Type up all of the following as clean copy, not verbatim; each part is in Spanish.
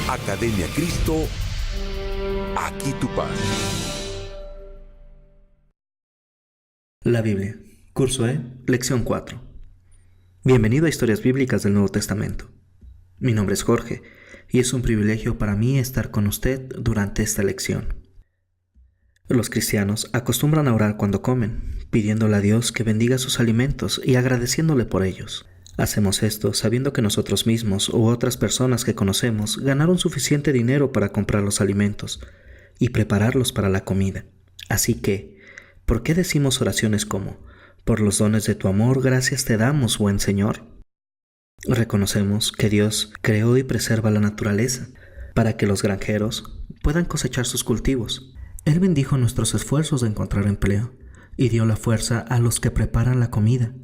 Academia Cristo, aquí tu paz. La Biblia, Curso E, Lección 4. Bienvenido a Historias Bíblicas del Nuevo Testamento. Mi nombre es Jorge y es un privilegio para mí estar con usted durante esta lección. Los cristianos acostumbran a orar cuando comen, pidiéndole a Dios que bendiga sus alimentos y agradeciéndole por ellos. Hacemos esto sabiendo que nosotros mismos u otras personas que conocemos ganaron suficiente dinero para comprar los alimentos y prepararlos para la comida. Así que, ¿por qué decimos oraciones como: por los dones de tu amor, gracias te damos, buen Señor? Reconocemos que Dios creó y preserva la naturaleza para que los granjeros puedan cosechar sus cultivos. Él bendijo nuestros esfuerzos de encontrar empleo y dio la fuerza a los que preparan la comida.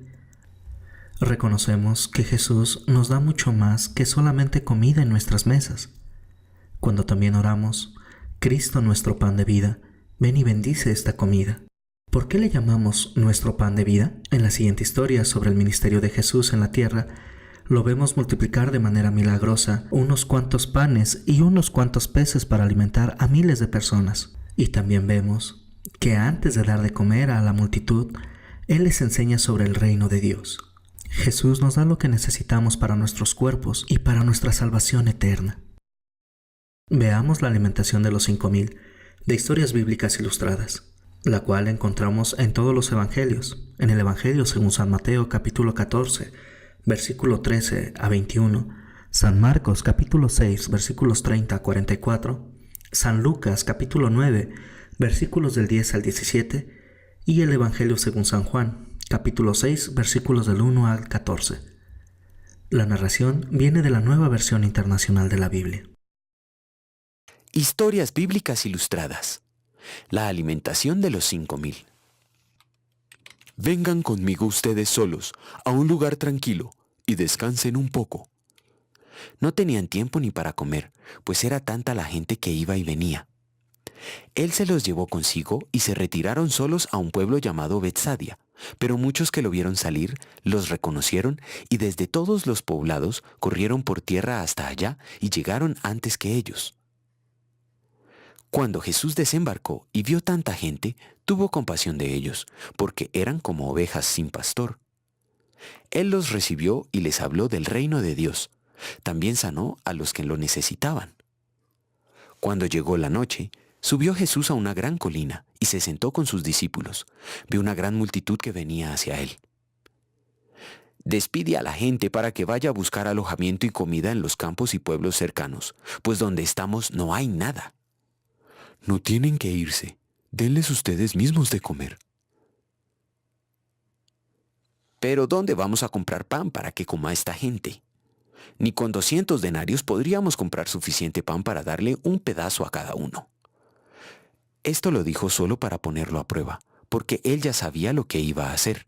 Reconocemos que Jesús nos da mucho más que solamente comida en nuestras mesas. Cuando también oramos: Cristo, nuestro pan de vida, ven y bendice esta comida. ¿Por qué le llamamos nuestro pan de vida? En la siguiente historia sobre el ministerio de Jesús en la tierra, lo vemos multiplicar de manera milagrosa unos cuantos panes y unos cuantos peces para alimentar a miles de personas. Y también vemos que antes de dar de comer a la multitud, Él les enseña sobre el reino de Dios. Jesús nos da lo que necesitamos para nuestros cuerpos y para nuestra salvación eterna. Veamos la alimentación de los 5,000 de Historias Bíblicas Ilustradas, la cual encontramos en todos los evangelios. En el Evangelio según San Mateo capítulo 14, versículo 13 a 21, San Marcos capítulo 6, versículos 30 a 44, San Lucas capítulo 9, versículos del 10 al 17, y el Evangelio según San Juan capítulo 6, versículos del 1 al 14. La narración viene de la Nueva Versión Internacional de la Biblia. Historias Bíblicas Ilustradas. La alimentación de los 5,000. Vengan conmigo ustedes solos a un lugar tranquilo y descansen un poco. No tenían tiempo ni para comer, pues era tanta la gente que iba y venía. Él se los llevó consigo y se retiraron solos a un pueblo llamado Betsadia, pero muchos que lo vieron salir los reconocieron y desde todos los poblados corrieron por tierra hasta allá y llegaron antes que ellos. Cuando Jesús desembarcó y vio tanta gente, tuvo compasión de ellos, porque eran como ovejas sin pastor. Él los recibió y les habló del reino de Dios. También sanó a los que lo necesitaban. Cuando llegó la noche, subió Jesús a una gran colina y se sentó con sus discípulos. Vio una gran multitud que venía hacia él. Despide a la gente para que vaya a buscar alojamiento y comida en los campos y pueblos cercanos, pues donde estamos no hay nada. No tienen que irse, denles ustedes mismos de comer. Pero ¿dónde vamos a comprar pan para que coma esta gente? Ni con 200 denarios podríamos comprar suficiente pan para darle un pedazo a cada uno. Esto lo dijo solo para ponerlo a prueba, porque él ya sabía lo que iba a hacer.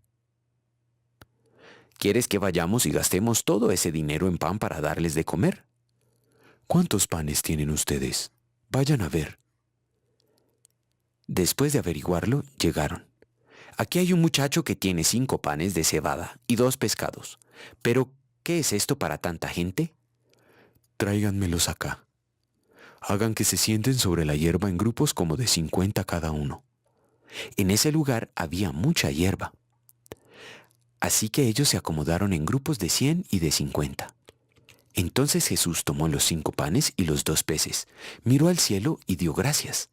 ¿Quieres que vayamos y gastemos todo ese dinero en pan para darles de comer? ¿Cuántos panes tienen ustedes? Vayan a ver. Después de averiguarlo, llegaron. Aquí hay un muchacho que tiene 5 panes de cebada y 2 pescados. Pero, ¿qué es esto para tanta gente? Tráiganmelos acá. Hagan que se sienten sobre la hierba en grupos como de 50 cada uno. En ese lugar había mucha hierba. Así que ellos se acomodaron en grupos de 100 y de 50. Entonces Jesús tomó los 5 panes y los 2 peces, miró al cielo y dio gracias.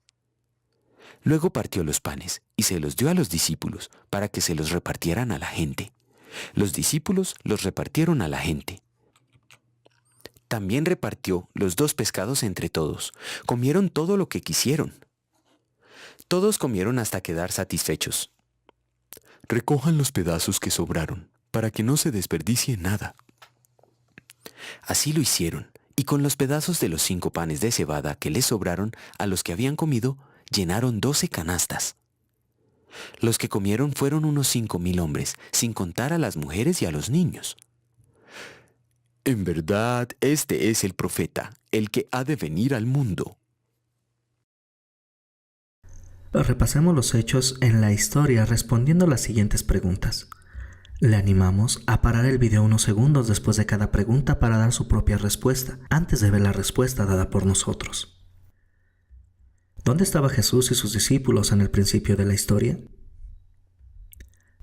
Luego partió los panes y se los dio a los discípulos para que se los repartieran a la gente. Los discípulos los repartieron a la gente. También repartió los 2 pescados entre todos. Comieron todo lo que quisieron. Todos comieron hasta quedar satisfechos. Recojan los pedazos que sobraron, para que no se desperdicie nada. Así lo hicieron, y con los pedazos de los 5 panes de cebada que les sobraron a los que habían comido, llenaron 12 canastas. Los que comieron fueron unos 5,000 hombres, sin contar a las mujeres y a los niños. En verdad, este es el profeta, el que ha de venir al mundo. Repasemos los hechos en la historia respondiendo las siguientes preguntas. Le animamos a parar el video unos segundos después de cada pregunta para dar su propia respuesta, antes de ver la respuesta dada por nosotros. ¿Dónde estaba Jesús y sus discípulos en el principio de la historia?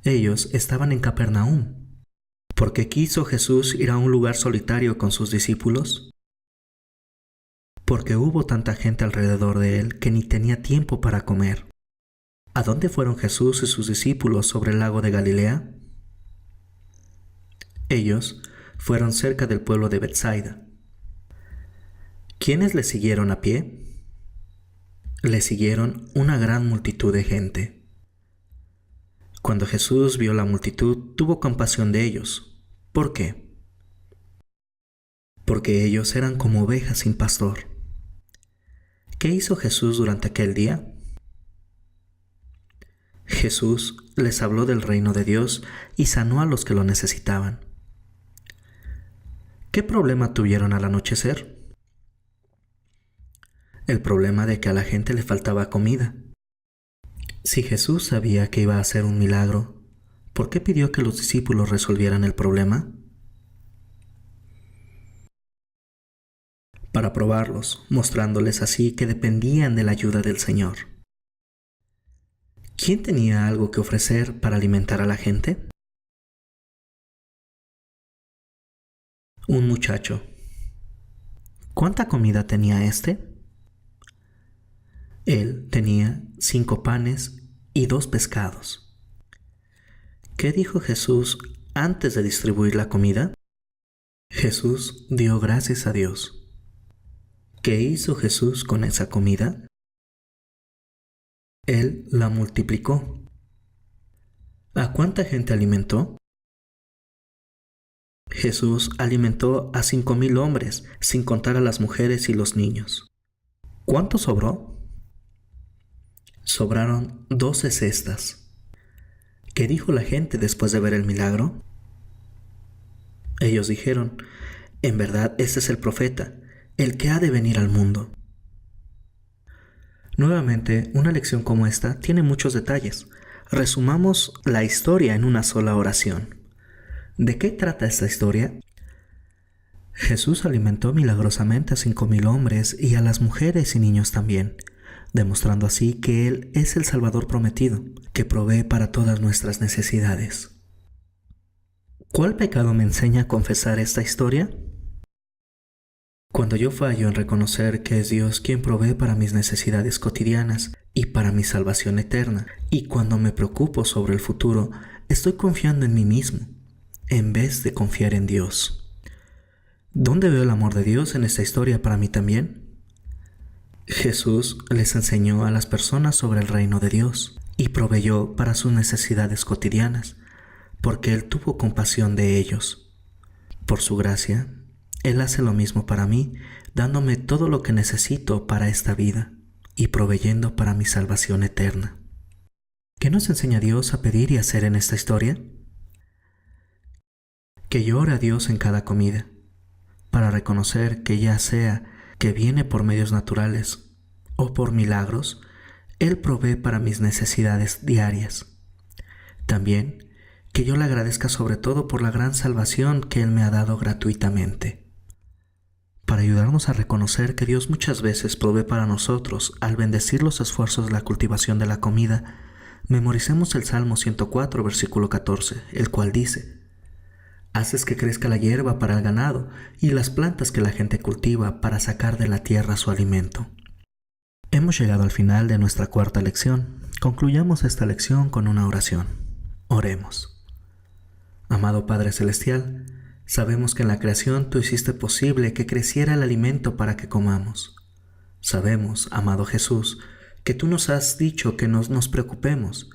Ellos estaban en Capernaum. ¿Por qué quiso Jesús ir a un lugar solitario con sus discípulos? Porque hubo tanta gente alrededor de él que ni tenía tiempo para comer. ¿A dónde fueron Jesús y sus discípulos sobre el lago de Galilea? Ellos fueron cerca del pueblo de Betsaida. ¿Quiénes le siguieron a pie? Le siguieron una gran multitud de gente. Cuando Jesús vio la multitud, tuvo compasión de ellos. ¿Por qué? Porque ellos eran como ovejas sin pastor. ¿Qué hizo Jesús durante aquel día? Jesús les habló del reino de Dios y sanó a los que lo necesitaban. ¿Qué problema tuvieron al anochecer? El problema de que a la gente le faltaba comida. Si Jesús sabía que iba a hacer un milagro, ¿por qué pidió que los discípulos resolvieran el problema? Para probarlos, mostrándoles así que dependían de la ayuda del Señor. ¿Quién tenía algo que ofrecer para alimentar a la gente? Un muchacho. ¿Cuánta comida tenía éste? Él tenía 5 panes y 2 pescados. ¿Qué dijo Jesús antes de distribuir la comida? Jesús dio gracias a Dios. ¿Qué hizo Jesús con esa comida? Él la multiplicó. ¿A cuánta gente alimentó? Jesús alimentó a 5,000 hombres, sin contar a las mujeres y los niños. ¿Cuánto sobró? Sobraron 12 cestas. ¿Qué dijo la gente después de ver el milagro? Ellos dijeron: en verdad, este es el profeta, el que ha de venir al mundo. Nuevamente, una lección como esta tiene muchos detalles. Resumamos la historia en una sola oración. ¿De qué trata esta historia? Jesús alimentó milagrosamente a 5,000 hombres y a las mujeres y niños también, demostrando así que Él es el Salvador prometido, que provee para todas nuestras necesidades. ¿Cuál pecado me enseña a confesar esta historia? Cuando yo fallo en reconocer que es Dios quien provee para mis necesidades cotidianas y para mi salvación eterna, y cuando me preocupo sobre el futuro, estoy confiando en mí mismo, en vez de confiar en Dios. ¿Dónde veo el amor de Dios en esta historia para mí también? Jesús les enseñó a las personas sobre el reino de Dios y proveyó para sus necesidades cotidianas, porque Él tuvo compasión de ellos. Por su gracia, Él hace lo mismo para mí, dándome todo lo que necesito para esta vida y proveyendo para mi salvación eterna. ¿Qué nos enseña Dios a pedir y hacer en esta historia? Que yo ore a Dios en cada comida, para reconocer que ya sea que viene por medios naturales o por milagros, Él provee para mis necesidades diarias. También que yo le agradezca sobre todo por la gran salvación que Él me ha dado gratuitamente. Para ayudarnos a reconocer que Dios muchas veces provee para nosotros al bendecir los esfuerzos de la cultivación de la comida, memoricemos el Salmo 104, versículo 14, el cual dice: haces que crezca la hierba para el ganado y las plantas que la gente cultiva para sacar de la tierra su alimento. Hemos llegado al final de nuestra 4ª lección. Concluyamos esta lección con una oración. Oremos. Amado Padre Celestial, sabemos que en la creación Tú hiciste posible que creciera el alimento para que comamos. Sabemos, amado Jesús, que Tú nos has dicho que no nos preocupemos,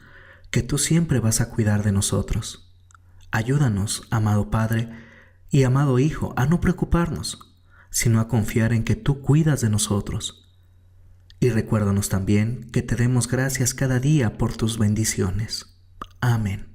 que Tú siempre vas a cuidar de nosotros. Ayúdanos, amado Padre y amado Hijo, a no preocuparnos, sino a confiar en que Tú cuidas de nosotros. Y recuérdanos también que te demos gracias cada día por Tus bendiciones. Amén.